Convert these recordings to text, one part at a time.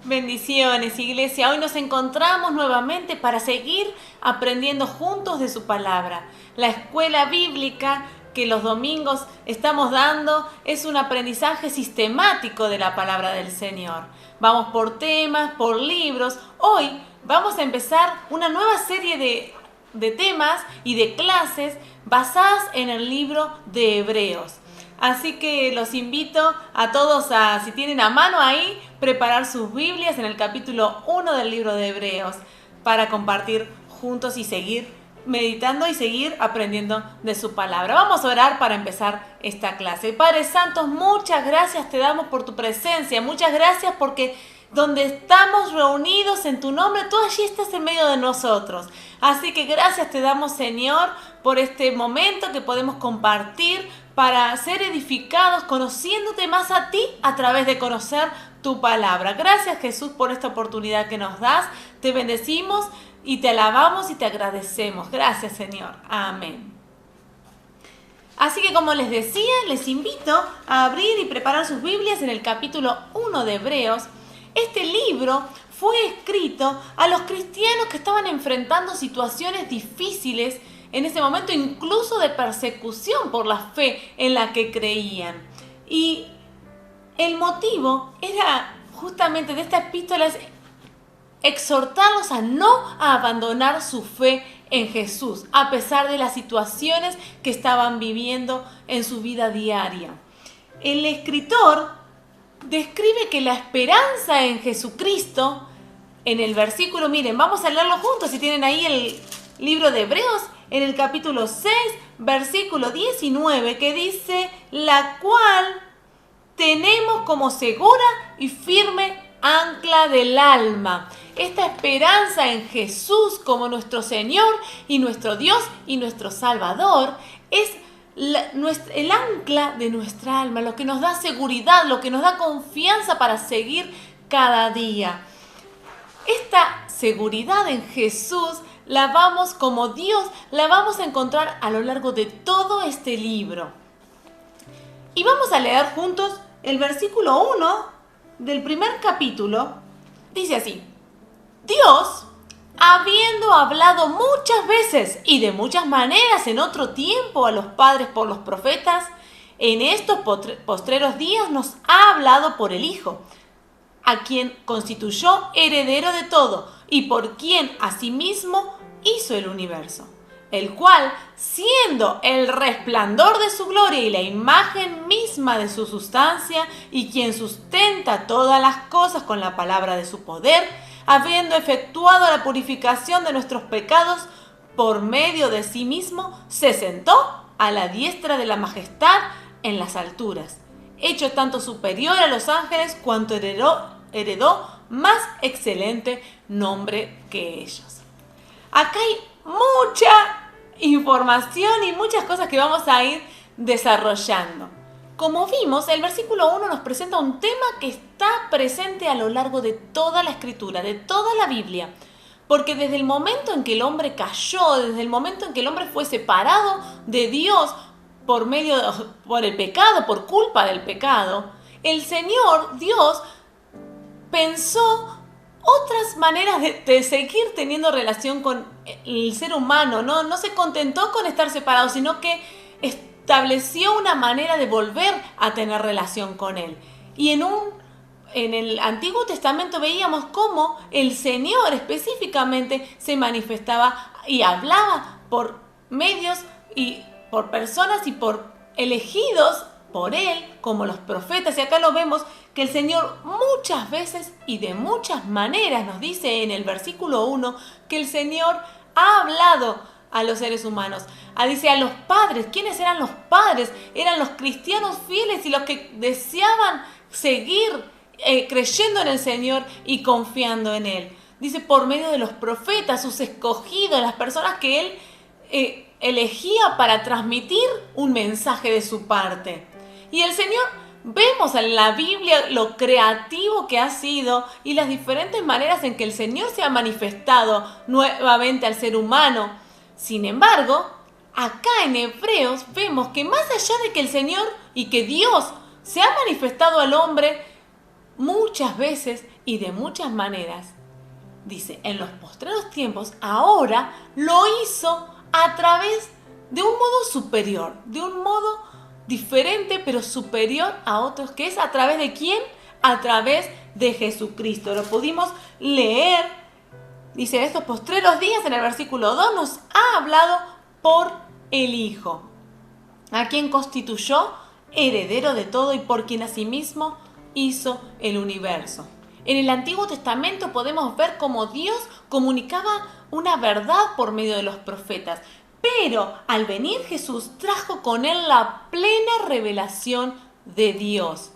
Bendiciones, iglesia. Hoy nos encontramos nuevamente para seguir aprendiendo juntos de su palabra. La escuela bíblica que los domingos estamos dando es un aprendizaje sistemático de la palabra del Señor. Vamos por temas, por libros. Hoy vamos a empezar una nueva serie de temas y de clases basadas en el libro de Hebreos. Así que los invito a todos a, si tienen a mano ahí, preparar sus Biblias en el capítulo 1 del libro de Hebreos para compartir juntos y seguir meditando y seguir aprendiendo de su palabra. Vamos a orar para empezar esta clase. Padre Santo, muchas gracias te damos por tu presencia, muchas gracias porque donde estamos reunidos en tu nombre, tú allí estás en medio de nosotros. Así que gracias te damos, Señor, por este momento que podemos compartir para ser edificados, conociéndote más a ti a través de conocer tu palabra. Gracias, Jesús, por esta oportunidad que nos das. Te bendecimos y te alabamos y te agradecemos. Gracias, Señor. Amén. Así que, como les decía, les invito a abrir y preparar sus Biblias en el capítulo 1 de Hebreos. Este libro fue escrito a los cristianos que estaban enfrentando situaciones difíciles en ese momento, incluso de persecución por la fe en la que creían. Y el motivo era justamente de esta epístola es exhortarlos a no abandonar su fe en Jesús, a pesar de las situaciones que estaban viviendo en su vida diaria. El escritor describe que la esperanza en Jesucristo, en el versículo, miren, vamos a leerlo juntos, si tienen ahí el libro de Hebreos, en el capítulo 6, versículo 19, que dice, la cual tenemos como segura y firme ancla del alma. Esta esperanza en Jesús como nuestro Señor y nuestro Dios y nuestro Salvador es el ancla de nuestra alma, lo que nos da seguridad, lo que nos da confianza para seguir cada día. Esta seguridad en Jesús la vamos, como Dios, la vamos a encontrar a lo largo de todo este libro. Y vamos a leer juntos el versículo 1 del primer capítulo. Dice así: Dios, habiendo hablado muchas veces y de muchas maneras en otro tiempo a los padres por los profetas, en estos postreros días nos ha hablado por el Hijo, a quien constituyó heredero de todo y por quien asimismo hizo el universo, el cual, siendo el resplandor de su gloria y la imagen misma de su sustancia, y quien sustenta todas las cosas con la palabra de su poder, habiendo efectuado la purificación de nuestros pecados por medio de sí mismo, se sentó a la diestra de la majestad en las alturas, hecho tanto superior a los ángeles cuanto heredó más excelente nombre que ellos. Acá hay mucha información y muchas cosas que vamos a ir desarrollando. Como vimos, el versículo 1 nos presenta un tema que está presente a lo largo de toda la Escritura, de toda la Biblia. Porque desde el momento en que el hombre cayó, desde el momento en que el hombre fue separado de Dios por el pecado, por culpa del pecado, el Señor, Dios, pensó otras maneras de seguir teniendo relación con el ser humano. No se contentó con estar separado, sino que estableció una manera de volver a tener relación con Él. Y en el Antiguo Testamento veíamos cómo el Señor específicamente se manifestaba y hablaba por medios y por personas y por elegidos por Él, como los profetas. Y acá lo vemos que el Señor muchas veces y de muchas maneras nos dice en el versículo 1 que el Señor ha hablado a los seres humanos. Dice a los padres. ¿Quiénes eran los padres? Eran los cristianos fieles y los que deseaban seguir creyendo en el Señor y confiando en Él. Dice por medio de los profetas, sus escogidos, las personas que Él elegía para transmitir un mensaje de su parte. Y el Señor, vemos en la Biblia lo creativo que ha sido y las diferentes maneras en que el Señor se ha manifestado nuevamente al ser humano. Sin embargo, acá en Hebreos vemos que más allá de que el Señor y que Dios se ha manifestado al hombre muchas veces y de muchas maneras, dice, en los postreros tiempos, ahora lo hizo a través de un modo superior, de un modo diferente pero superior a otros, que es a través de ¿quién? A través de Jesucristo. Lo pudimos leer, dice, en estos postreros días, en el versículo 2, nos ha hablado por el Hijo, a quien constituyó heredero de todo y por quien asimismo hizo el universo. En el Antiguo Testamento podemos ver cómo Dios comunicaba una verdad por medio de los profetas, pero al venir Jesús trajo con él la plena revelación de Dios.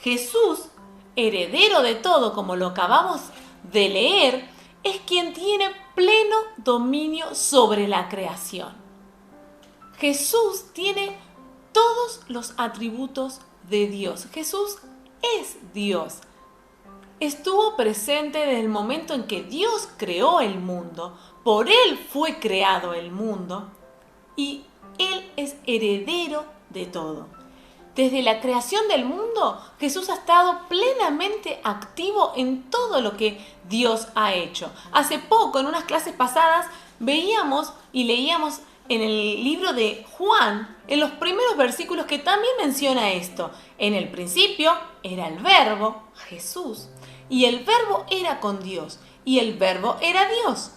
Jesús, heredero de todo, como lo acabamos de leer, es quien tiene pleno dominio sobre la creación. Jesús tiene todos los atributos de Dios. Jesús es Dios. Estuvo presente desde el momento en que Dios creó el mundo. Por Él fue creado el mundo y Él es heredero de todo. Desde la creación del mundo, Jesús ha estado plenamente activo en todo lo que Dios ha hecho. Hace poco, en unas clases pasadas, veíamos y leíamos en el libro de Juan, en los primeros versículos, que también menciona esto. En el principio era el Verbo, Jesús, y el Verbo era con Dios, y el Verbo era Dios.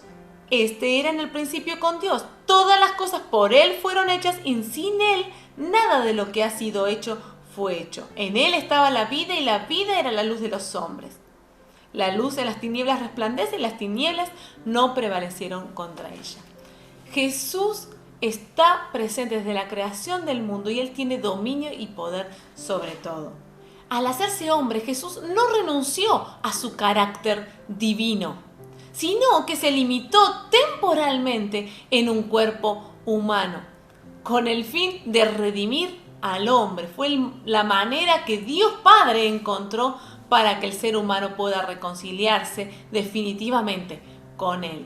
Este era en el principio con Dios. Todas las cosas por Él fueron hechas y sin Él nada de lo que ha sido hecho fue hecho. En Él estaba la vida y la vida era la luz de los hombres. La luz en las tinieblas resplandece y las tinieblas no prevalecieron contra ella. Jesús está presente desde la creación del mundo y Él tiene dominio y poder sobre todo. Al hacerse hombre, Jesús no renunció a su carácter divino, sino que se limitó temporalmente en un cuerpo humano, con el fin de redimir al hombre. Fue la manera que Dios Padre encontró para que el ser humano pueda reconciliarse definitivamente con Él.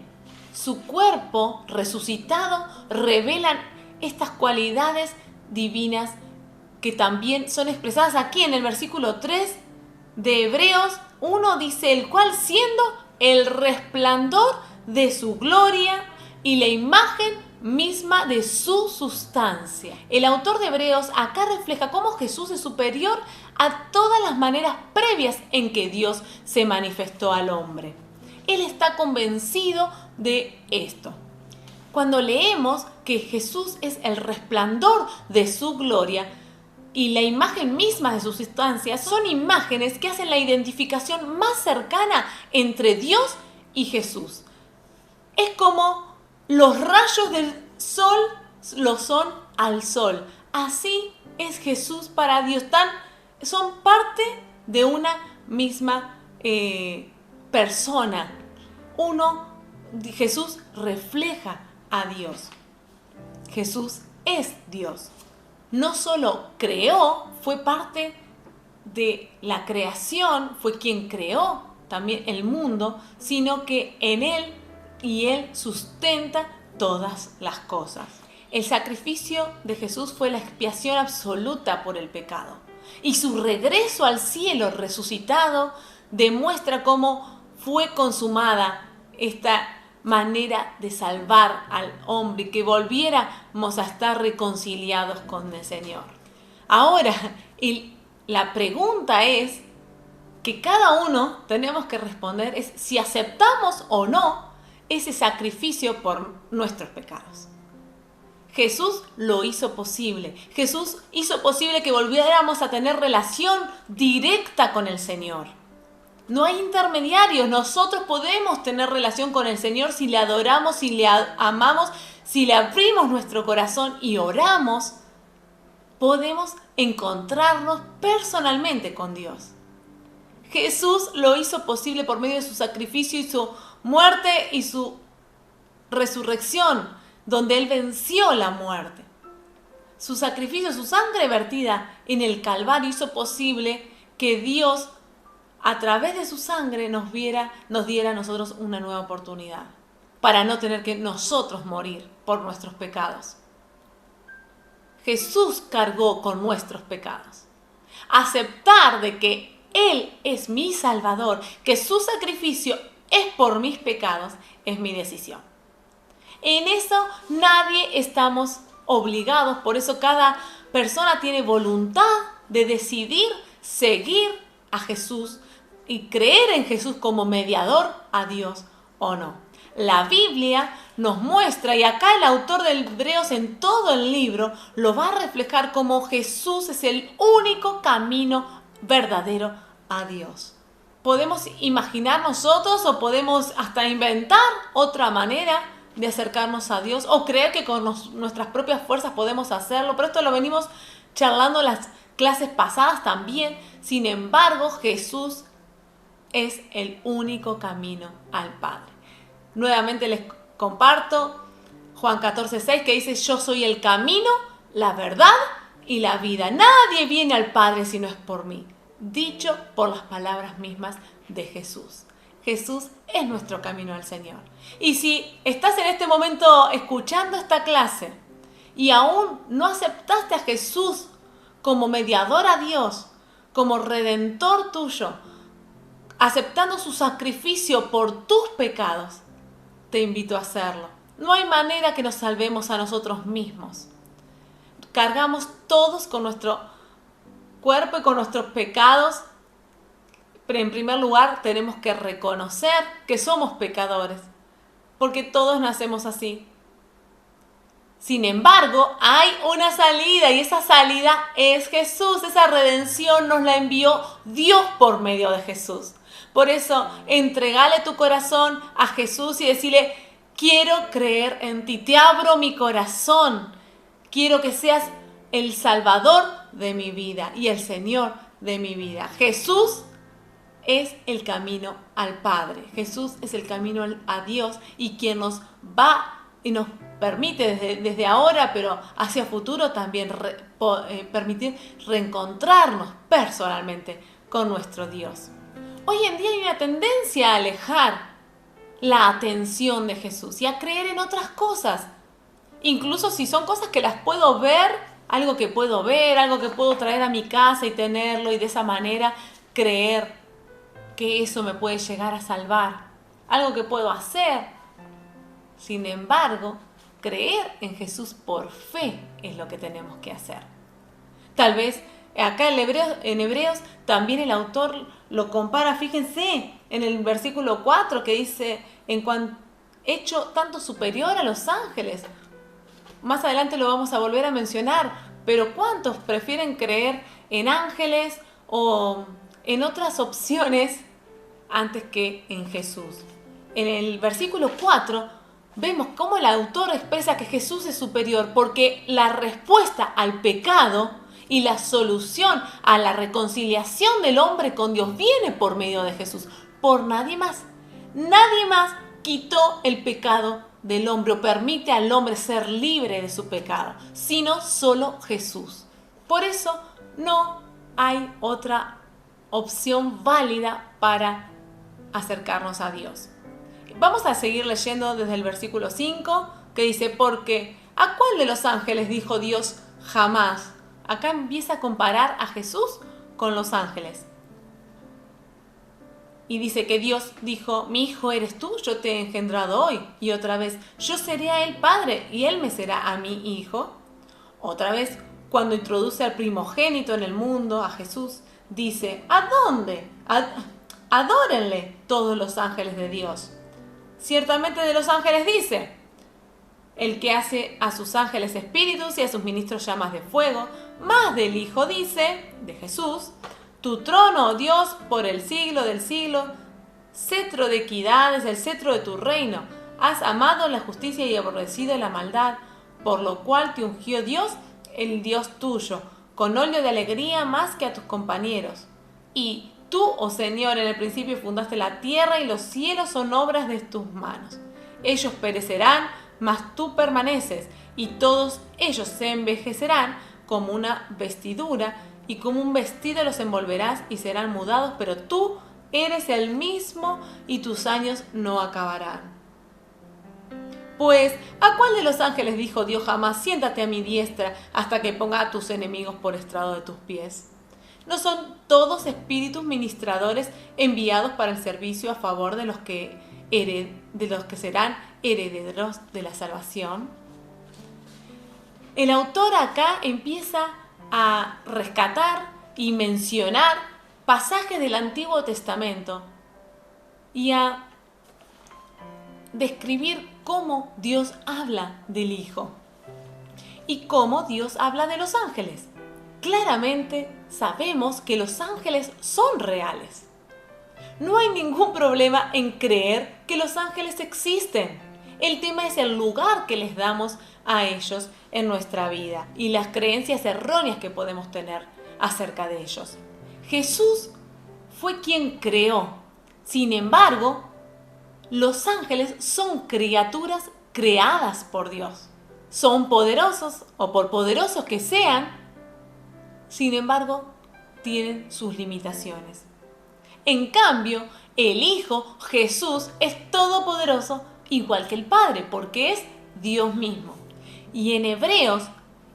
Su cuerpo resucitado revelan estas cualidades divinas que también son expresadas aquí en el versículo 3 de Hebreos 1, dice, el cual siendo el resplandor de su gloria y la imagen misma de su sustancia. El autor de Hebreos acá refleja cómo Jesús es superior a todas las maneras previas en que Dios se manifestó al hombre. Él está convencido de esto. Cuando leemos que Jesús es el resplandor de su gloria y la imagen misma de su sustancia, son imágenes que hacen la identificación más cercana entre Dios y Jesús. Es como los rayos del sol lo son al sol. Así es Jesús para Dios. Son parte de una misma persona. Jesús refleja a Dios. Jesús es Dios. No solo creó, fue parte de la creación, fue quien creó también el mundo, sino que en Él y Él sustenta todas las cosas. El sacrificio de Jesús fue la expiación absoluta por el pecado. Y su regreso al cielo resucitado demuestra cómo fue consumada esta manera de salvar al hombre, que volviéramos a estar reconciliados con el Señor. Ahora, la pregunta es que cada uno tenemos que responder es si aceptamos o no ese sacrificio por nuestros pecados. Jesús lo hizo posible. Jesús hizo posible que volviéramos a tener relación directa con el Señor. No hay intermediarios. Nosotros podemos tener relación con el Señor si le adoramos, si le amamos, si le abrimos nuestro corazón y oramos. Podemos encontrarnos personalmente con Dios. Jesús lo hizo posible por medio de su sacrificio y su muerte y su resurrección, donde Él venció la muerte. Su sacrificio, su sangre vertida en el Calvario hizo posible que Dios, a través de su sangre, nos diera a nosotros una nueva oportunidad, para no tener que nosotros morir por nuestros pecados. Jesús cargó con nuestros pecados. Aceptar de que Él es mi Salvador, que su sacrificio es por mis pecados, es mi decisión. En eso nadie estamos obligados, por eso cada persona tiene voluntad de decidir seguir a Jesús y creer en Jesús como mediador a Dios o no. La Biblia nos muestra, y acá el autor de Hebreos en todo el libro lo va a reflejar como Jesús es el único camino verdadero a Dios. Podemos imaginar nosotros o podemos hasta inventar otra manera de acercarnos a Dios o creer que con nuestras propias fuerzas podemos hacerlo, pero esto lo venimos charlando en las clases pasadas también. Sin embargo, Jesús es el único camino al Padre. Nuevamente les comparto Juan 14:6 que dice: yo soy el camino, la verdad y la vida. Nadie viene al Padre si no es por mí. Dicho por las palabras mismas de Jesús. Jesús es nuestro camino al Señor. Y si estás en este momento escuchando esta clase y aún no aceptaste a Jesús como mediador a Dios, como redentor tuyo, aceptando su sacrificio por tus pecados, te invito a hacerlo. No hay manera que nos salvemos a nosotros mismos. Cargamos todos con nuestro cuerpo y con nuestros pecados, pero en primer lugar tenemos que reconocer que somos pecadores, porque todos nacemos así. Sin embargo, hay una salida y esa salida es Jesús. Esa redención nos la envió Dios por medio de Jesús. Por eso, entregale tu corazón a Jesús y decirle: quiero creer en ti, te abro mi corazón. Quiero que seas el Salvador de mi vida y el Señor de mi vida. Jesús es el camino al Padre. Jesús es el camino a Dios y quien nos va y nos permite desde ahora, pero hacia futuro también permitir reencontrarnos personalmente con nuestro Dios. Hoy en día hay una tendencia a alejar la atención de Jesús y a creer en otras cosas. Incluso si son cosas que las puedo ver, algo que puedo ver, algo que puedo traer a mi casa y tenerlo y de esa manera creer que eso me puede llegar a salvar. Algo que puedo hacer. Sin embargo, creer en Jesús por fe es lo que tenemos que hacer. Tal vez acá en Hebreos también el autor lo compara, fíjense, en el versículo 4 que dice: en cuanto hecho tanto superior a los ángeles. Más adelante lo vamos a volver a mencionar, pero ¿cuántos prefieren creer en ángeles o en otras opciones antes que en Jesús? En el versículo 4 vemos cómo el autor expresa que Jesús es superior, porque la respuesta al pecado y la solución a la reconciliación del hombre con Dios viene por medio de Jesús, por nadie más. Nadie más quitó el pecado del hombre o permite al hombre ser libre de su pecado, sino solo Jesús. Por eso no hay otra opción válida para acercarnos a Dios. Vamos a seguir leyendo desde el versículo 5 que dice: porque ¿a cuál de los ángeles dijo Dios jamás? Acá empieza a comparar a Jesús con los ángeles. Y dice que Dios dijo: mi hijo eres tú, yo te he engendrado hoy. Y otra vez: yo seré a él padre y él me será a mi hijo. Otra vez, cuando introduce al primogénito en el mundo, a Jesús, dice: ¿a dónde? Adórenle todos los ángeles de Dios. Ciertamente de los ángeles dice: el que hace a sus ángeles espíritus y a sus ministros llamas de fuego. Más del Hijo dice, de Jesús: tu trono, oh Dios, por el siglo del siglo, cetro de equidad es el cetro de tu reino. Has amado la justicia y aborrecido la maldad, por lo cual te ungió Dios, el Dios tuyo, con óleo de alegría más que a tus compañeros. Y tú, oh Señor, en el principio fundaste la tierra y los cielos son obras de tus manos. Ellos perecerán, mas tú permaneces, y todos ellos se envejecerán como una vestidura, y como un vestido los envolverás y serán mudados, pero tú eres el mismo y tus años no acabarán. Pues, ¿a cuál de los ángeles dijo Dios jamás: siéntate a mi diestra hasta que ponga a tus enemigos por estrado de tus pies? ¿No son todos espíritus ministradores enviados para el servicio a favor de los que serán herederos de la salvación? El autor acá empieza a rescatar y mencionar pasajes del Antiguo Testamento y a describir cómo Dios habla del Hijo y cómo Dios habla de los ángeles. Claramente sabemos que los ángeles son reales. No hay ningún problema en creer que los ángeles existen. El tema es el lugar que les damos a ellos en nuestra vida y las creencias erróneas que podemos tener acerca de ellos. Jesús fue quien creó. Sin embargo, los ángeles son criaturas creadas por Dios. Son poderosos o por poderosos que sean, sin embargo, tienen sus limitaciones. En cambio, el Hijo, Jesús, es todopoderoso igual que el Padre, porque es Dios mismo. Y en Hebreos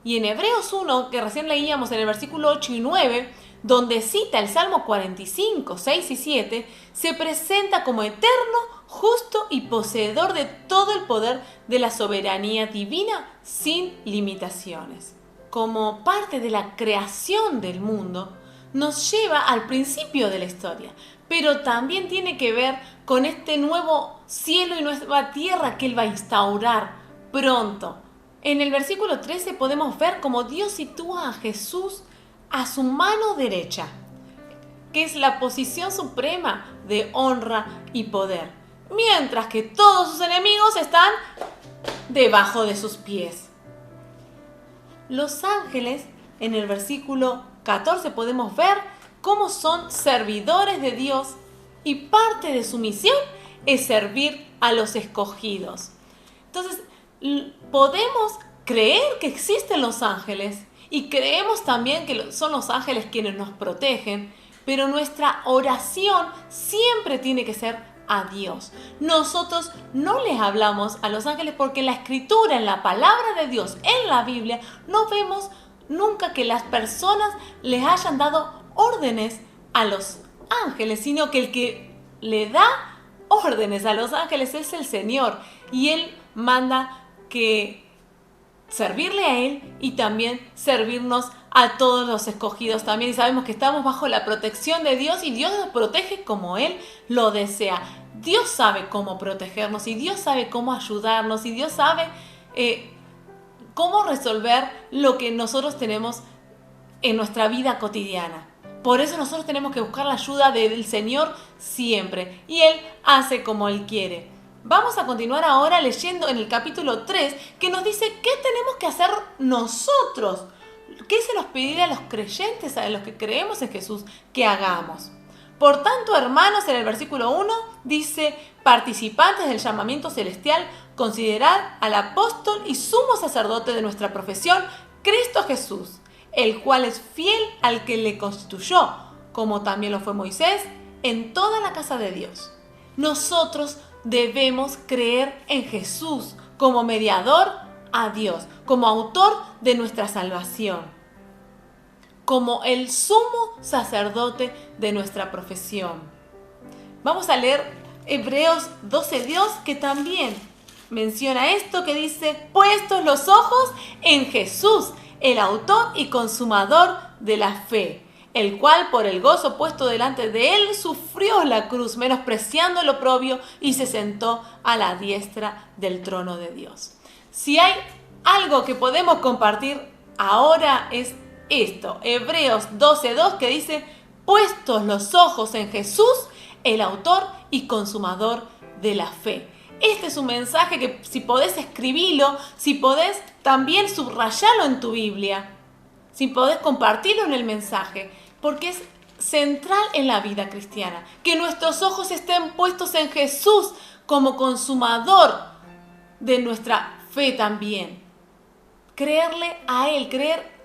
1, que recién leíamos en el versículo 8 y 9, donde cita el Salmo 45, 6 y 7, se presenta como eterno, justo y poseedor de todo el poder de la soberanía divina sin limitaciones. Como parte de la creación del mundo, nos lleva al principio de la historia, pero también tiene que ver con este nuevo cielo y nueva tierra que Él va a instaurar pronto. En el versículo 13 podemos ver cómo Dios sitúa a Jesús a su mano derecha, que es la posición suprema de honra y poder, mientras que todos sus enemigos están debajo de sus pies. Los ángeles, en el versículo 14 podemos ver cómo son servidores de Dios y parte de su misión es servir a los escogidos. Entonces, podemos creer que existen los ángeles y creemos también que son los ángeles quienes nos protegen, pero nuestra oración siempre tiene que ser a Dios. Nosotros no les hablamos a los ángeles porque en la Escritura, en la palabra de Dios, en la Biblia, no vemos nunca que las personas les hayan dado órdenes a los ángeles, sino que el que le da órdenes a los ángeles es el Señor, y Él manda que servirle a Él y también servirnos a todos los escogidos también. Y sabemos que estamos bajo la protección de Dios y Dios nos protege como Él lo desea. Dios sabe cómo protegernos y Dios sabe cómo ayudarnos y Dios sabe cómo resolver lo que nosotros tenemos en nuestra vida cotidiana. Por eso nosotros tenemos que buscar la ayuda del Señor siempre y Él hace como Él quiere. Vamos a continuar ahora leyendo en el capítulo 3 que nos dice qué tenemos que hacer nosotros. ¿Qué se nos pide a los creyentes, a los que creemos en Jesús, que hagamos? Por tanto, hermanos, en el versículo 1 dice: participantes del llamamiento celestial, considerad al apóstol y sumo sacerdote de nuestra profesión, Cristo Jesús, el cual es fiel al que le constituyó, como también lo fue Moisés, en toda la casa de Dios. Nosotros debemos creer en Jesús como mediador a Dios, como autor de nuestra salvación, como el sumo sacerdote de nuestra profesión. Vamos a leer Hebreos 12:2, que también menciona esto, que dice: puestos los ojos en Jesús, el autor y consumador de la fe, el cual por el gozo puesto delante de él sufrió la cruz, menospreciando el oprobio, y se sentó a la diestra del trono de Dios. Si hay algo que podemos compartir ahora es esto, Hebreos 12:2, que dice: puestos los ojos en Jesús, el autor y consumador de la fe. Este es un mensaje que, si podés escribirlo, si podés también subrayarlo en tu Biblia, si podés compartirlo en el mensaje, porque es central en la vida cristiana, que nuestros ojos estén puestos en Jesús como consumador de nuestra fe también. Creerle a Él, creer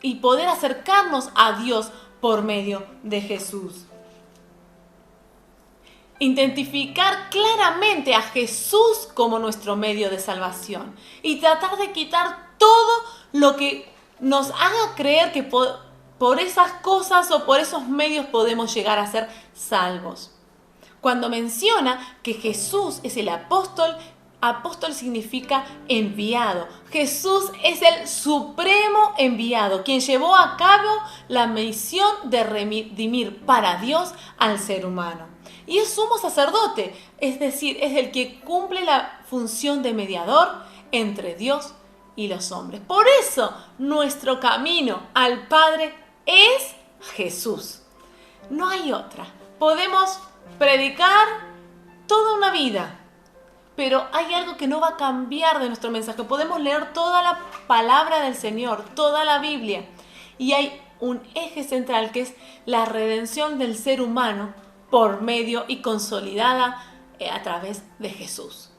y poder acercarnos a Dios por medio de Jesús. Identificar claramente a Jesús como nuestro medio de salvación y tratar de quitar todo lo que nos haga creer por esas cosas o por esos medios podemos llegar a ser salvos. Cuando menciona que Jesús es el apóstol, apóstol significa enviado. Jesús es el supremo enviado, quien llevó a cabo la misión de redimir para Dios al ser humano. Y es sumo sacerdote, es decir, es el que cumple la función de mediador entre Dios y los hombres. Por eso nuestro camino al Padre es Jesús. No hay otra. Podemos predicar toda una vida, pero hay algo que no va a cambiar de nuestro mensaje. Podemos leer toda la palabra del Señor, toda la Biblia, y hay un eje central que es la redención del ser humano por medio y consolidada a través de Jesús.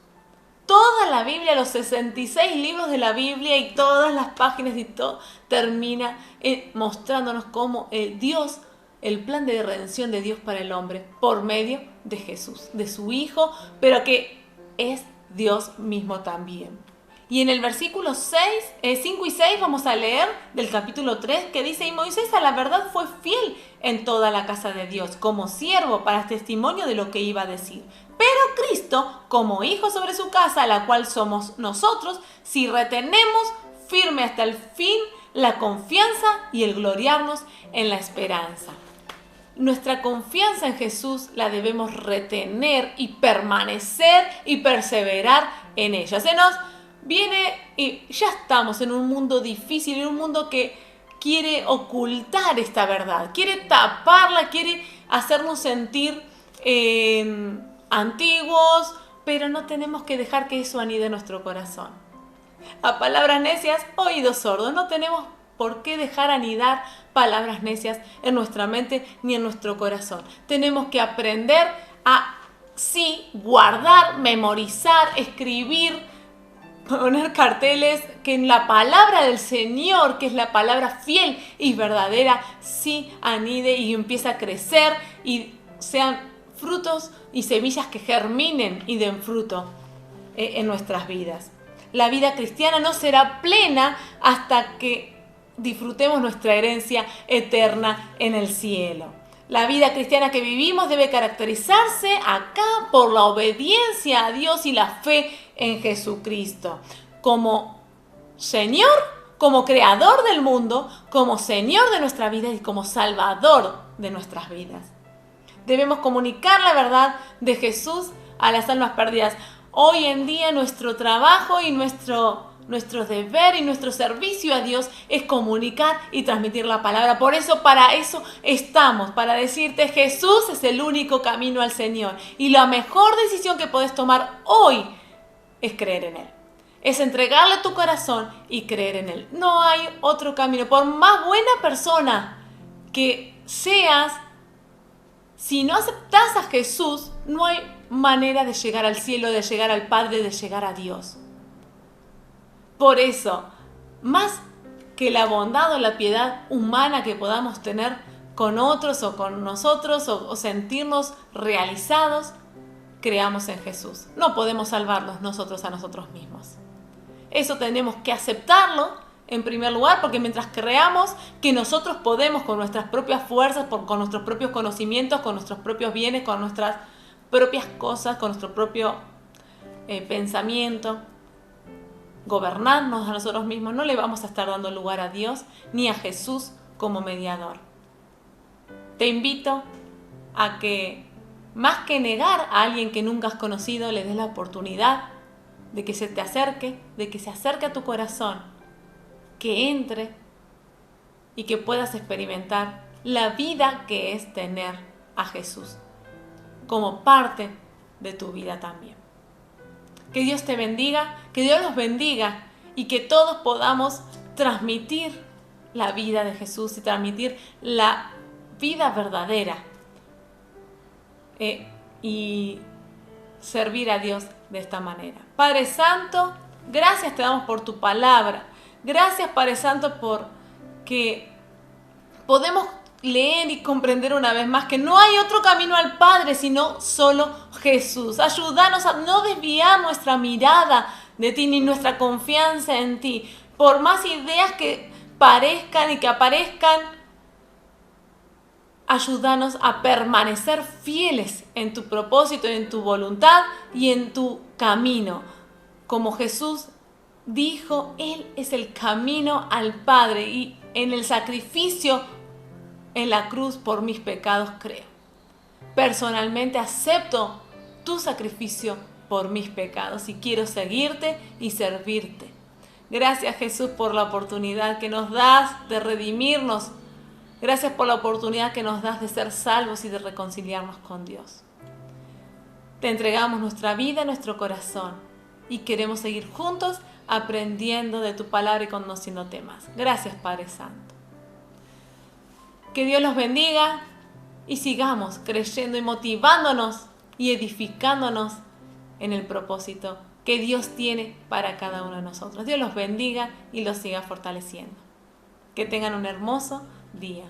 Toda la Biblia, los 66 libros de la Biblia y todas las páginas y todo, termina mostrándonos cómo Dios, el plan de redención de Dios para el hombre por medio de Jesús, de su Hijo, pero que es Dios mismo también. Y en el versículo 5 y 6 vamos a leer del capítulo 3 que dice: y Moisés a la verdad fue fiel en toda la casa de Dios como siervo para testimonio de lo que iba a decir. Pero Cristo como hijo sobre su casa, la cual somos nosotros, si retenemos firme hasta el fin la confianza y el gloriarnos en la esperanza. Nuestra confianza en Jesús la debemos retener y permanecer y perseverar en ella. Se nos viene y ya estamos en un mundo difícil, en un mundo que quiere ocultar esta verdad, quiere taparla, quiere hacernos sentir antiguos, pero no tenemos que dejar que eso anide en nuestro corazón. A palabras necias, oídos sordos. No tenemos por qué dejar anidar palabras necias en nuestra mente ni en nuestro corazón. Tenemos que aprender a, sí, guardar, memorizar, escribir, poner carteles, que en la palabra del Señor, que es la palabra fiel y verdadera, sí anide y empiece a crecer y sean frutos y semillas que germinen y den fruto en nuestras vidas. La vida cristiana no será plena hasta que disfrutemos nuestra herencia eterna en el cielo. La vida cristiana que vivimos debe caracterizarse acá por la obediencia a Dios y la fe en Jesucristo. Como Señor, como Creador del mundo, como Señor de nuestra vida y como Salvador de nuestras vidas. Debemos comunicar la verdad de Jesús a las almas perdidas. Hoy en día nuestro trabajo y nuestro deber y nuestro servicio a Dios es comunicar y transmitir la palabra. Por eso, para eso estamos, para decirte: Jesús es el único camino al Señor. Y la mejor decisión que puedes tomar hoy es creer en Él. Es entregarle tu corazón y creer en Él. No hay otro camino. Por más buena persona que seas, si no aceptas a Jesús, no hay manera de llegar al cielo, de llegar al Padre, de llegar a Dios. Por eso, más que la bondad o la piedad humana que podamos tener con otros o con nosotros o sentirnos realizados, creamos en Jesús. No podemos salvarnos nosotros a nosotros mismos. Eso tenemos que aceptarlo en primer lugar, porque mientras creamos que nosotros podemos con nuestras propias fuerzas, con nuestros propios conocimientos, con nuestros propios bienes, con nuestras propias cosas, con nuestro propio pensamiento, gobernarnos a nosotros mismos, no le vamos a estar dando lugar a Dios ni a Jesús como mediador. Te invito a que, más que negar a alguien que nunca has conocido, le des la oportunidad de que se te acerque, de que se acerque a tu corazón, que entre y que puedas experimentar la vida que es tener a Jesús como parte de tu vida también. Que Dios te bendiga, que Dios los bendiga y que todos podamos transmitir la vida de Jesús y transmitir la vida verdadera y servir a Dios de esta manera. Padre Santo, gracias te damos por tu palabra. Gracias, Padre Santo, por que podemos leer y comprender una vez más que no hay otro camino al Padre sino solo Jesús. Ayúdanos a no desviar nuestra mirada de ti ni nuestra confianza en ti. Por más ideas que parezcan y que aparezcan ayúdanos a permanecer fieles en tu propósito, en tu voluntad y en tu camino. Como Jesús dijo, Él es el camino al Padre y en el sacrificio en la cruz por mis pecados creo. Personalmente acepto tu sacrificio por mis pecados y quiero seguirte y servirte. Gracias, Jesús, por la oportunidad que nos das de redimirnos. Gracias por la oportunidad que nos das de ser salvos y de reconciliarnos con Dios. Te entregamos nuestra vida, nuestro corazón y queremos seguir juntos aprendiendo de tu palabra y conociéndote más. Gracias, Padre Santo. Que Dios los bendiga y sigamos creyendo y motivándonos y edificándonos en el propósito que Dios tiene para cada uno de nosotros. Dios los bendiga y los siga fortaleciendo. Que tengan un hermoso día.